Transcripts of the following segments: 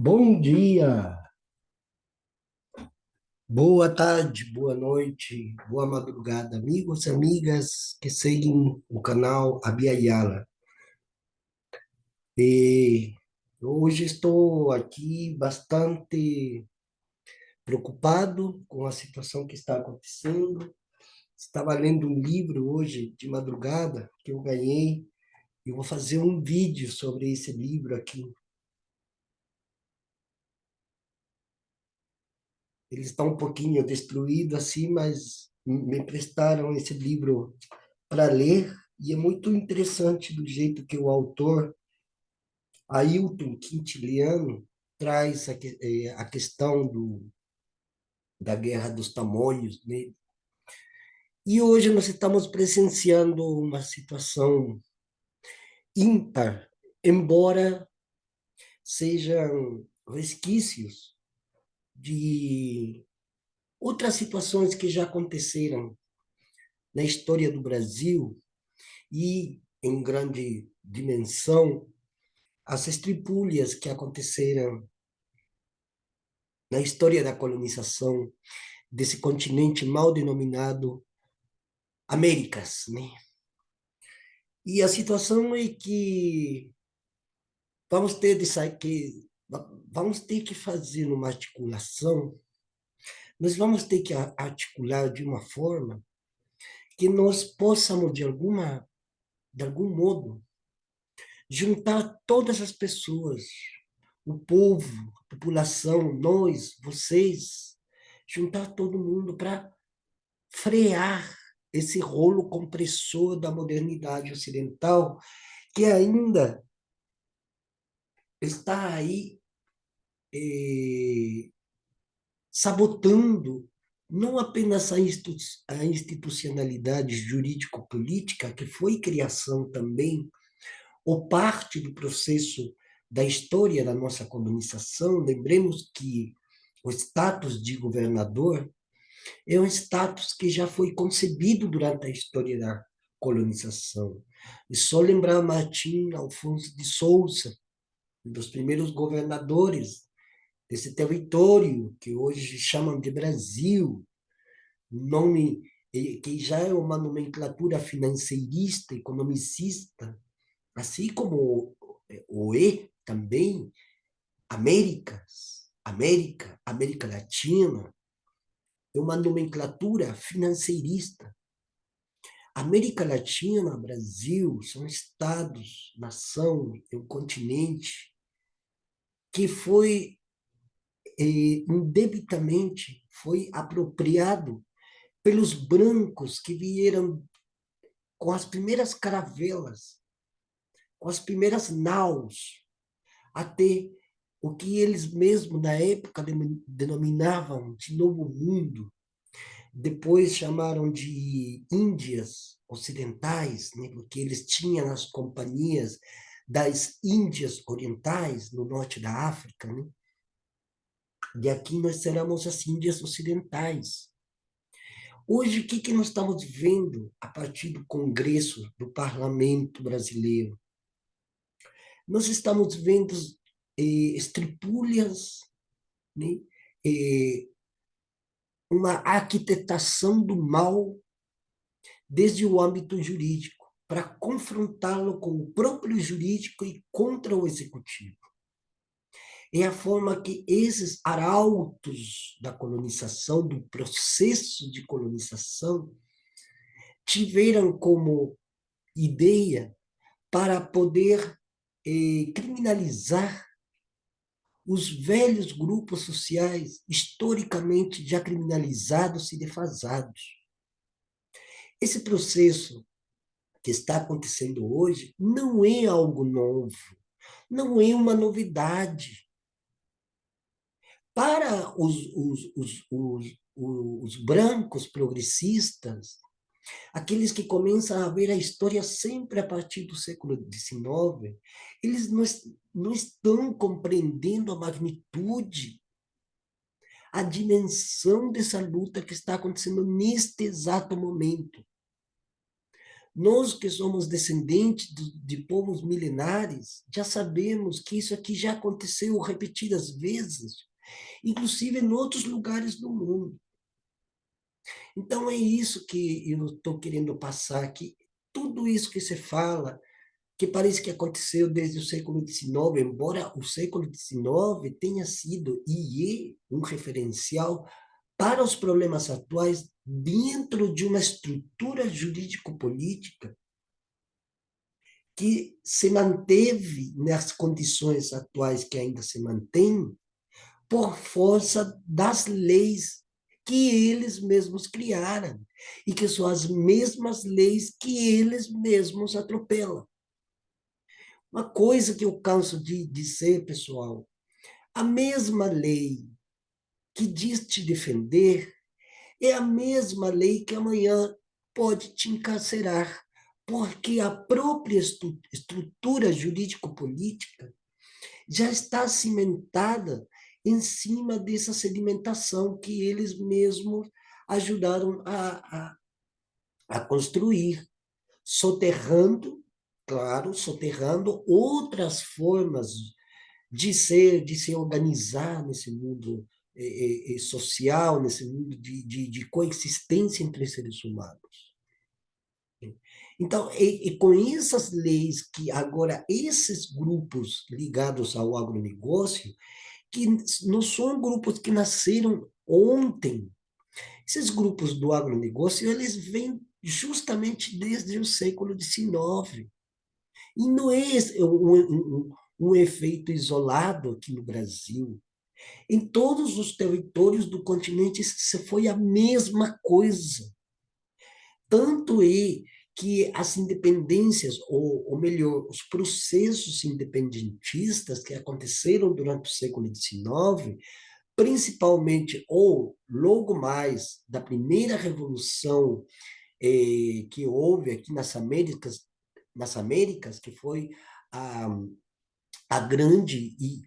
Bom dia, boa tarde, boa noite, boa madrugada, amigos e amigas que seguem o canal Abiyala. E hoje estou aqui bastante preocupado com a situação que está acontecendo. Estava lendo um livro hoje de madrugada que eu ganhei e vou fazer um vídeo sobre esse livro aqui. Ele está um pouquinho destruído assim, mas me emprestaram esse livro para ler, e é muito interessante do jeito que o autor, Ailton Quintiliano, traz a questão da Guerra dos Tamoios, né? E hoje nós estamos presenciando uma situação ímpar, embora sejam resquícios de outras situações que já aconteceram na história do Brasil e em grande dimensão as estripúlias que aconteceram na história da colonização desse continente mal denominado Américas, né? E a situação é que vamos ter de sair que vamos ter que fazer uma articulação, nós vamos ter que articular de uma forma que nós possamos de algum modo juntar todas as pessoas, o povo, a população, nós, vocês, juntar todo mundo para frear esse rolo compressor da modernidade ocidental que ainda está aí eh, sabotando não apenas a institucionalidade jurídico-política, que foi criação também, ou parte do processo da história da nossa colonização. Lembremos que o status de governador é um status que já foi concebido durante a história da colonização. E só lembrar Martim Alfonso de Souza, um dos primeiros governadores desse território que hoje chamam de Brasil, nome que já é uma nomenclatura financeirista, economicista, assim como o E também, América Latina, é uma nomenclatura financeirista. América Latina, Brasil, são estados, nação, é um continente que foi indebitamente foi apropriado pelos brancos que vieram com as primeiras caravelas, com as primeiras naus, até o que eles mesmos na época denominavam de Novo Mundo, depois chamaram de Índias Ocidentais, né, porque eles tinham as companhias das Índias Orientais, no norte da África, né? E aqui nós seremos as Índias Ocidentais. Hoje, o que que nós estamos vendo a partir do Congresso, do Parlamento Brasileiro? Nós estamos vendo estripúlias, né? eh, uma arquitetação do mal desde o âmbito jurídico, para confrontá-lo com o próprio jurídico e contra o executivo. É a forma que esses arautos da colonização, do processo de colonização, tiveram como ideia para poder criminalizar os velhos grupos sociais historicamente já criminalizados e defasados. Esse processo que está acontecendo hoje não é algo novo, não é uma novidade. Para os brancos progressistas, aqueles que começam a ver a história sempre a partir do século XIX, eles não estão compreendendo a magnitude, a dimensão dessa luta que está acontecendo neste exato momento. Nós que somos descendentes de povos milenares, já sabemos que isso aqui já aconteceu repetidas vezes, inclusive em outros lugares do mundo. Então, é isso que eu estou querendo passar aqui. Tudo isso que você fala, que parece que aconteceu desde o século XIX, embora o século XIX tenha sido e é um referencial para os problemas atuais dentro de uma estrutura jurídico-política que se manteve nas condições atuais que ainda se mantém por força das leis que eles mesmos criaram e que são as mesmas leis que eles mesmos atropelam. Uma coisa que eu canso de dizer, pessoal, a mesma lei que diz te defender é a mesma lei que amanhã pode te encarcerar, porque a própria estrutura jurídico-política já está cimentada em cima dessa sedimentação que eles mesmos ajudaram a construir, soterrando, claro, soterrando outras formas de se organizar nesse mundo social, nesse mundo de coexistência entre seres humanos. Então, com essas leis que agora esses grupos ligados ao agronegócio, que não são grupos que nasceram ontem, esses grupos do agronegócio, eles vêm justamente desde o século XIX. E não é um efeito isolado aqui no Brasil. Em todos os territórios do continente, isso foi a mesma coisa. Tanto é que as independências, ou melhor, os processos independentistas que aconteceram durante o século XIX, principalmente, ou logo mais, da primeira revolução que houve aqui nas Américas, que foi a, a grande e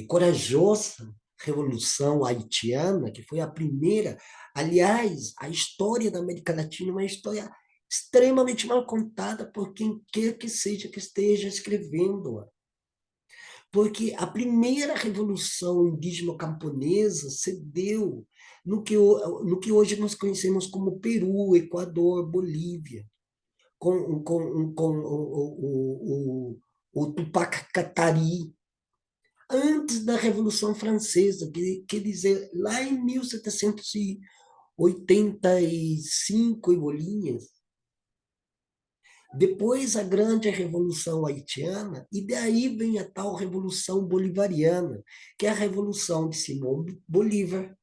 corajosa Revolução Haitiana, que foi a primeira. Aliás, a história da América Latina é uma história extremamente mal contada por quem quer que seja que esteja escrevendo-a. Porque a primeira revolução indígena-camponesa se deu no que hoje nós conhecemos como Peru, Equador, Bolívia, com o Tupac Katari, antes da Revolução Francesa, quer dizer, lá em 1785 e bolinhas, depois a grande Revolução Haitiana, e daí vem a tal Revolução Bolivariana, que é a Revolução de Simão Bolívar,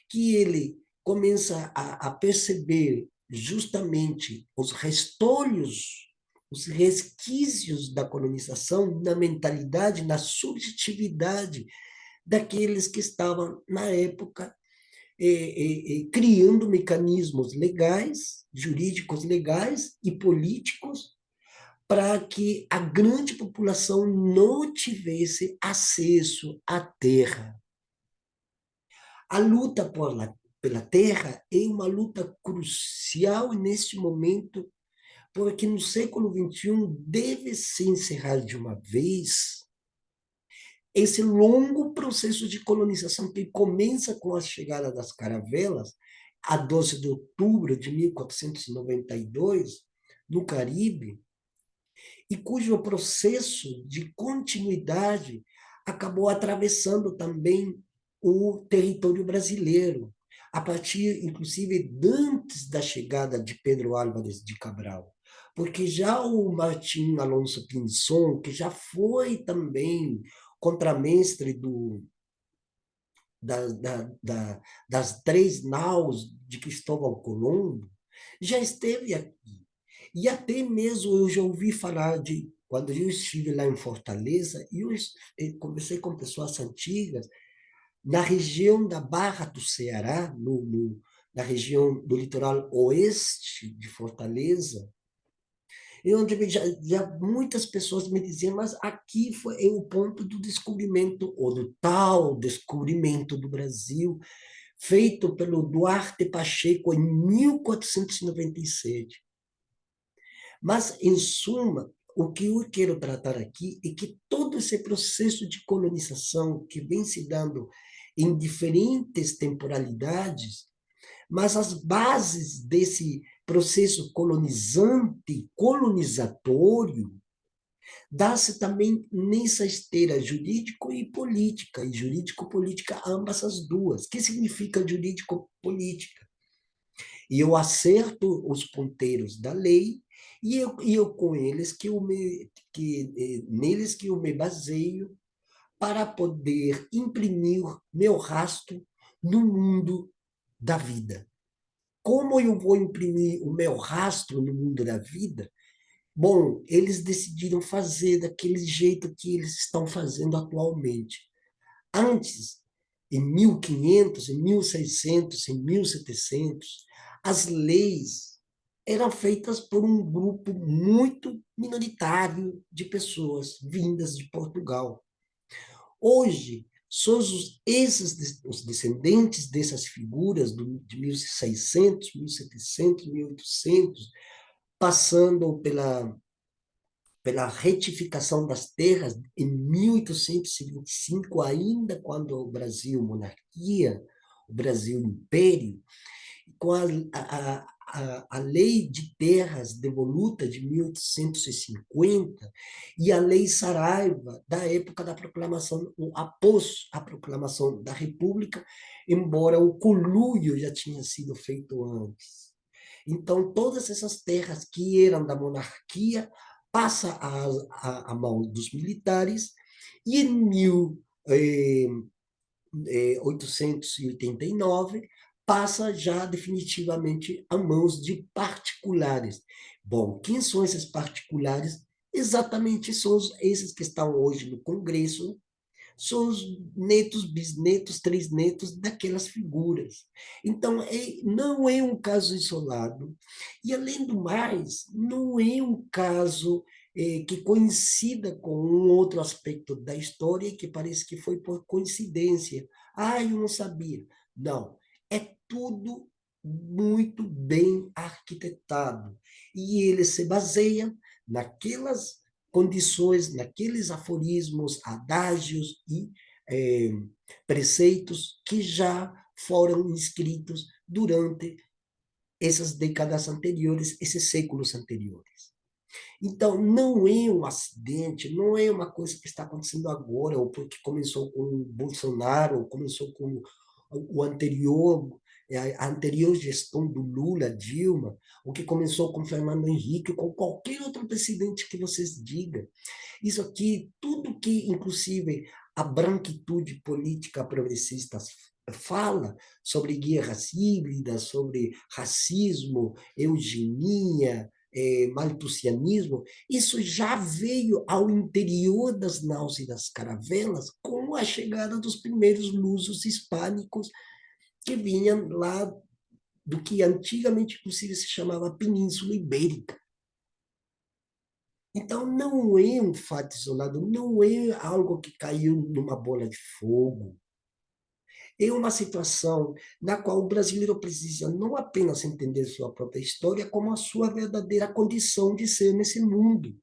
que ele começa a perceber justamente os restolhos, os resquícios da colonização na mentalidade, na subjetividade daqueles que estavam, na época, criando mecanismos legais, jurídicos legais e políticos para que a grande população não tivesse acesso à terra. A luta pela terra é uma luta crucial neste momento, porque no século XXI deve se encerrar de uma vez esse longo processo de colonização que começa com a chegada das caravelas, a 12 de outubro de 1492, no Caribe, e cujo processo de continuidade acabou atravessando também o território brasileiro, a partir, inclusive, antes da chegada de Pedro Álvares de Cabral. Porque já o Martim Alonso Pinzón, que já foi também contramestre das três naus de Cristóvão Colombo, já esteve aqui. E até mesmo eu já ouvi falar de, quando eu estive lá em Fortaleza, e eu conversei com pessoas antigas, na região da Barra do Ceará, na região do litoral oeste de Fortaleza, e onde já muitas pessoas me diziam, mas aqui foi o ponto do descobrimento, ou do tal descobrimento do Brasil, feito pelo Duarte Pacheco em 1497. Mas, em suma, o que eu quero tratar aqui é que todo esse processo de colonização que vem se dando em diferentes temporalidades, mas as bases desse processo colonizante, colonizatório, dá-se também nessa esteira jurídico e política, e jurídico-política, ambas as duas. O que significa jurídico-política? E eu acerto os ponteiros da lei e eu com eles neles que eu me baseio para poder imprimir meu rastro no mundo da vida. Como eu vou imprimir o meu rastro no mundo da vida? Bom, eles decidiram fazer daquele jeito que eles estão fazendo atualmente. Antes, em 1500, em 1600, em 1700, as leis eram feitas por um grupo muito minoritário de pessoas vindas de Portugal. Hoje, somos os descendentes dessas figuras de 1600, 1700, 1800, passando pela retificação das terras em 1825, ainda quando o Brasil monarquia, o Brasil império, com a lei de terras devoluta de 1850 e a lei Saraiva da época da proclamação, após a proclamação da República, embora o conluio já tinha sido feito antes. Então, todas essas terras que eram da monarquia passa a mão dos militares e em 1889 passa já definitivamente a mãos de particulares. Bom, quem são esses particulares? Exatamente são esses que estão hoje no Congresso, são os netos, bisnetos, trisnetos daquelas figuras. Então, não é um caso isolado. E, além do mais, não é um caso que coincida com um outro aspecto da história que parece que foi por coincidência. Ah, eu não sabia. Não, é tudo muito bem arquitetado. E ele se baseia naquelas condições, naqueles aforismos, adágios e eh, preceitos que já foram escritos durante essas décadas anteriores, esses séculos anteriores. Então, não é um acidente, não é uma coisa que está acontecendo agora, ou porque começou com o Bolsonaro, ou começou com o anterior, a anterior gestão do Lula, Dilma, ou que começou com Fernando Henrique, ou com qualquer outro presidente que vocês digam. Isso aqui, tudo que, inclusive, a branquitude política progressista fala sobre guerras híbridas, sobre racismo, eugenia, malthusianismo, isso já veio ao interior das naus e das caravelas com a chegada dos primeiros lusos hispânicos que vinham lá do que antigamente, inclusive, se chamava Península Ibérica. Então, não é um fato isolado, não é algo que caiu numa bola de fogo. É uma situação na qual o brasileiro precisa não apenas entender sua própria história, como a sua verdadeira condição de ser nesse mundo.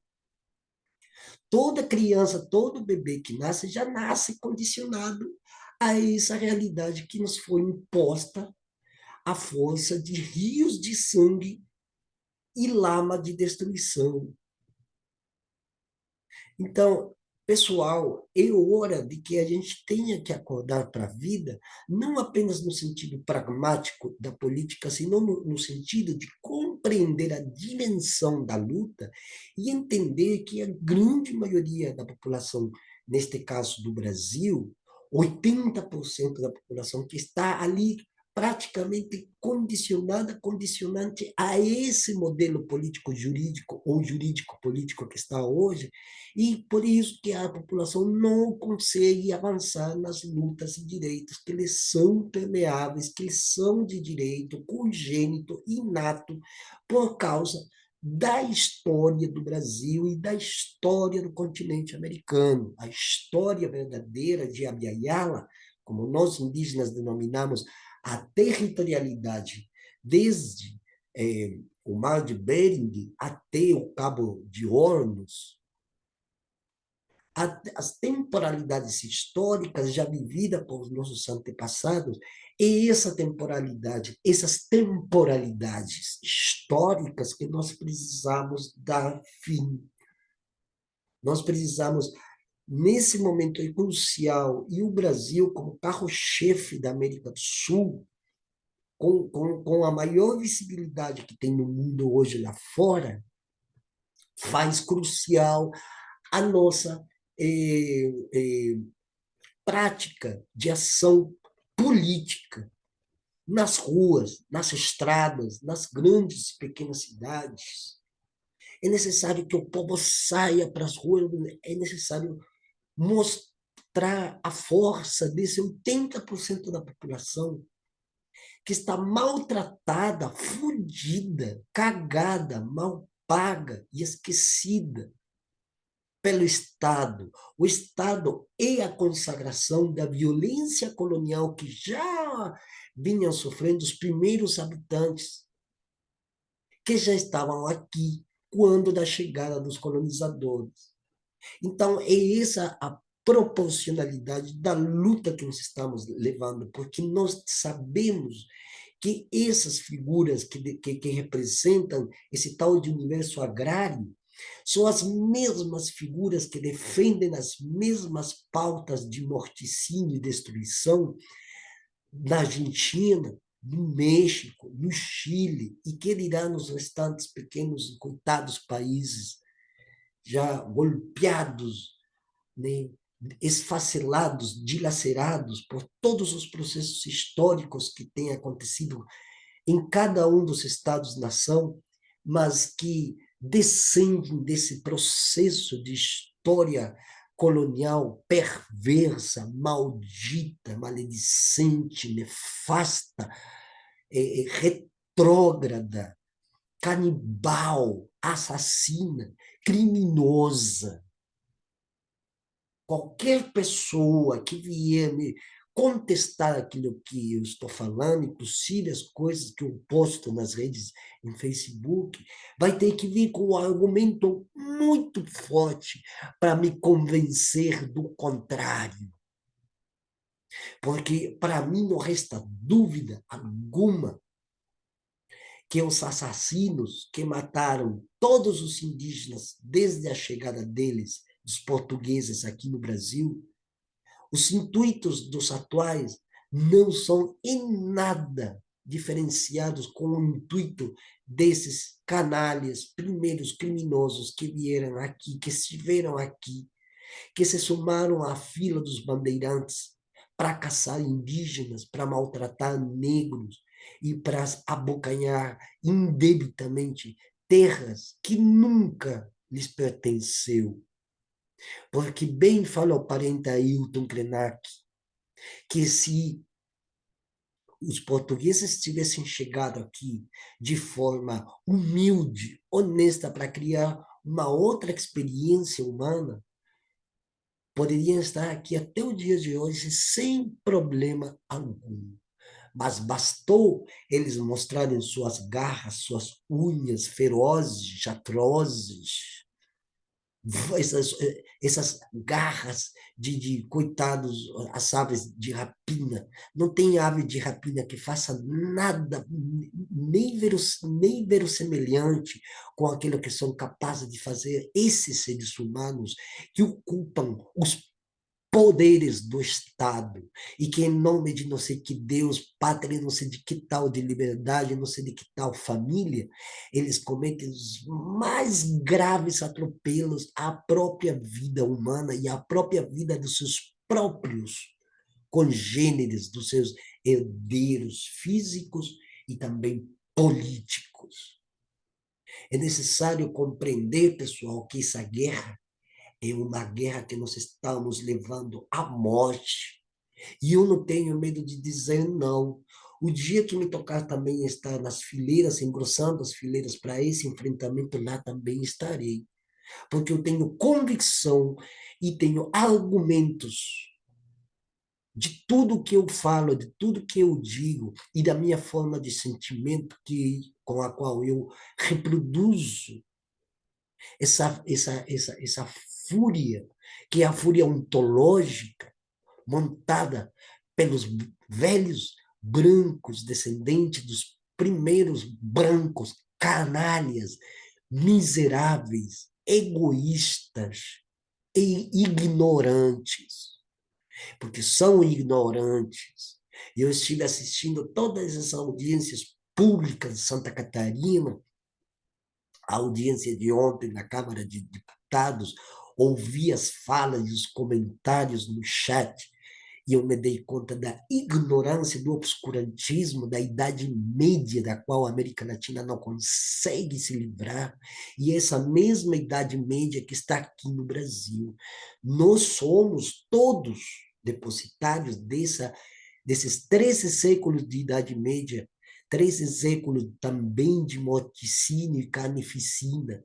Toda criança, todo bebê que nasce, já nasce condicionado a essa realidade que nos foi imposta à força de rios de sangue e lama de destruição. Então, pessoal, é hora de que a gente tenha que acordar para a vida, não apenas no sentido pragmático da política, senão no sentido de compreender a dimensão da luta e entender que a grande maioria da população, neste caso do Brasil, 80% da população que está ali praticamente condicionada, condicionante a esse modelo político-jurídico ou jurídico-político que está hoje, e por isso que a população não consegue avançar nas lutas e direitos que eles são permeáveis, que eles são de direito congênito, inato, por causa da história do Brasil e da história do continente americano. A história verdadeira de Abya Yala, como nós indígenas denominamos a territorialidade desde o Mar de Bering até o Cabo de Hornos, as temporalidades históricas já vividas por nossos antepassados, e essa temporalidade, essas temporalidades históricas que nós precisamos dar fim. Nós precisamos, nesse momento crucial, e o Brasil, como carro-chefe da América do Sul, com a maior visibilidade que tem no mundo hoje lá fora, faz crucial a nossa prática de ação política nas ruas, nas estradas, nas grandes e pequenas cidades. É necessário que o povo saia para as ruas, é necessário mostrar a força desse 80% da população que está maltratada, fudida, cagada, mal paga e esquecida pelo Estado. O Estado é a consagração da violência colonial que já vinham sofrendo os primeiros habitantes, que já estavam aqui quando da chegada dos colonizadores. Então, é essa a proporcionalidade da luta que nós estamos levando, porque nós sabemos que essas figuras que representam esse tal de universo agrário são as mesmas figuras que defendem as mesmas pautas de morticínio e destruição na Argentina, no México, no Chile, e que dirá nos restantes pequenos e coitados países já golpeados, né, esfacelados, dilacerados por todos os processos históricos que têm acontecido em cada um dos estados-nação, mas que descendem desse processo de história colonial perversa, maldita, maledicente, nefasta, retrógrada, canibal, assassina, criminosa. Qualquer pessoa que vier me contestar aquilo que eu estou falando, inclusive as coisas que eu posto nas redes, em Facebook, vai ter que vir com um argumento muito forte para me convencer do contrário. Porque para mim não resta dúvida alguma que os assassinos que mataram todos os indígenas desde a chegada deles, dos portugueses aqui no Brasil, os intuitos dos atuais não são em nada diferenciados com o intuito desses canalhas, primeiros criminosos que vieram aqui, que estiveram aqui, que se somaram à fila dos bandeirantes para caçar indígenas, para maltratar negros e para abocanhar indebitamente terras que nunca lhes pertenceu. Porque bem fala o parente Ailton Krenak, que se os portugueses tivessem chegado aqui de forma humilde, honesta, para criar uma outra experiência humana, poderiam estar aqui até o dia de hoje sem problema algum. Mas bastou eles mostrarem suas garras, suas unhas ferozes, atrozes, essas garras de coitados, as aves de rapina. Não tem ave de rapina que faça nada, nem verossemelhante com aquilo que são capazes de fazer esses seres humanos que ocupam os poderes do Estado, e que em nome de não sei que Deus, pátria, não sei de que tal de liberdade, não sei de que tal família, eles cometem os mais graves atropelos à própria vida humana e à própria vida dos seus próprios congêneres, dos seus herdeiros físicos e também políticos. É necessário compreender, pessoal, que essa guerra é uma guerra que nós estamos levando à morte. E eu não tenho medo de dizer não. O dia que me tocar também estar nas fileiras, engrossando as fileiras para esse enfrentamento, lá também estarei. Porque eu tenho convicção e tenho argumentos de tudo que eu falo, de tudo que eu digo e da minha forma de sentimento, que com a qual eu reproduzo essa fúria, que é a fúria ontológica, montada pelos velhos brancos, descendentes dos primeiros brancos, canalhas, miseráveis, egoístas e ignorantes, porque são ignorantes. Eu estive assistindo todas as audiências públicas de Santa Catarina, a audiência de ontem na Câmara de Deputados, ouvi as falas e os comentários no chat, e eu me dei conta da ignorância, do obscurantismo, da Idade Média, da qual a América Latina não consegue se livrar, e essa mesma Idade Média que está aqui no Brasil. Nós somos todos depositários desses 13 séculos de Idade Média, 13 séculos também de morticínio e carnificina,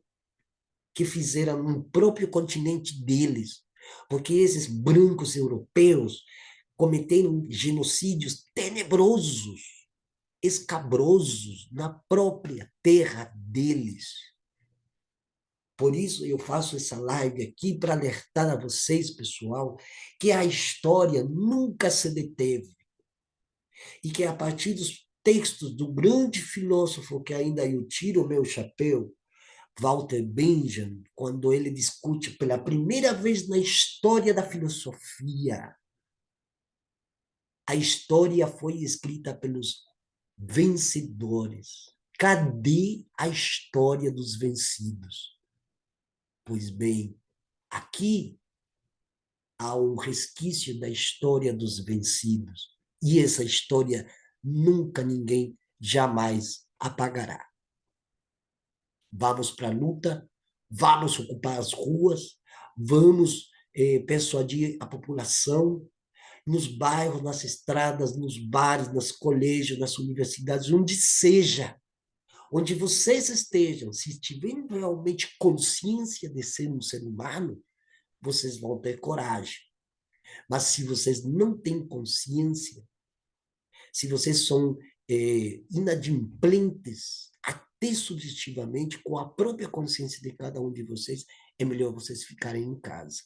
que fizeram no próprio continente deles, porque esses brancos europeus cometeram genocídios tenebrosos, escabrosos, na própria terra deles. Por isso eu faço essa live aqui para alertar a vocês, pessoal, que a história nunca se deteve e que a partir dos textos do grande filósofo que ainda eu tiro o meu chapéu, Walter Benjamin, quando ele discute pela primeira vez na história da filosofia, a história foi escrita pelos vencedores. Cadê a história dos vencidos? Pois bem, aqui há um resquício da história dos vencidos. E essa história nunca ninguém jamais apagará. Vamos para a luta, vamos ocupar as ruas, vamos persuadir a população nos bairros, nas estradas, nos bares, nos colégios, nas universidades, onde seja, onde vocês estejam, se tiverem realmente consciência de ser um ser humano, vocês vão ter coragem. Mas se vocês não têm consciência, se vocês são inadimplentes, até subjetivamente, com a própria consciência de cada um de vocês, é melhor vocês ficarem em casa.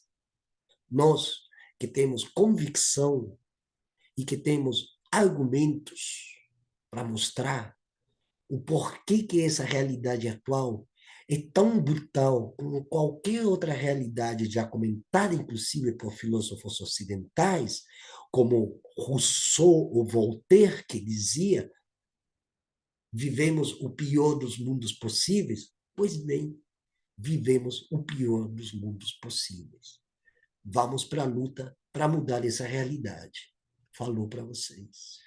Nós, que temos convicção e que temos argumentos para mostrar o porquê que essa realidade atual é tão brutal como qualquer outra realidade já comentada, inclusive por filósofos ocidentais, como Rousseau ou Voltaire, que dizia: vivemos o pior dos mundos possíveis. Pois bem, vivemos o pior dos mundos possíveis. Vamos para a luta para mudar essa realidade. Falou para vocês.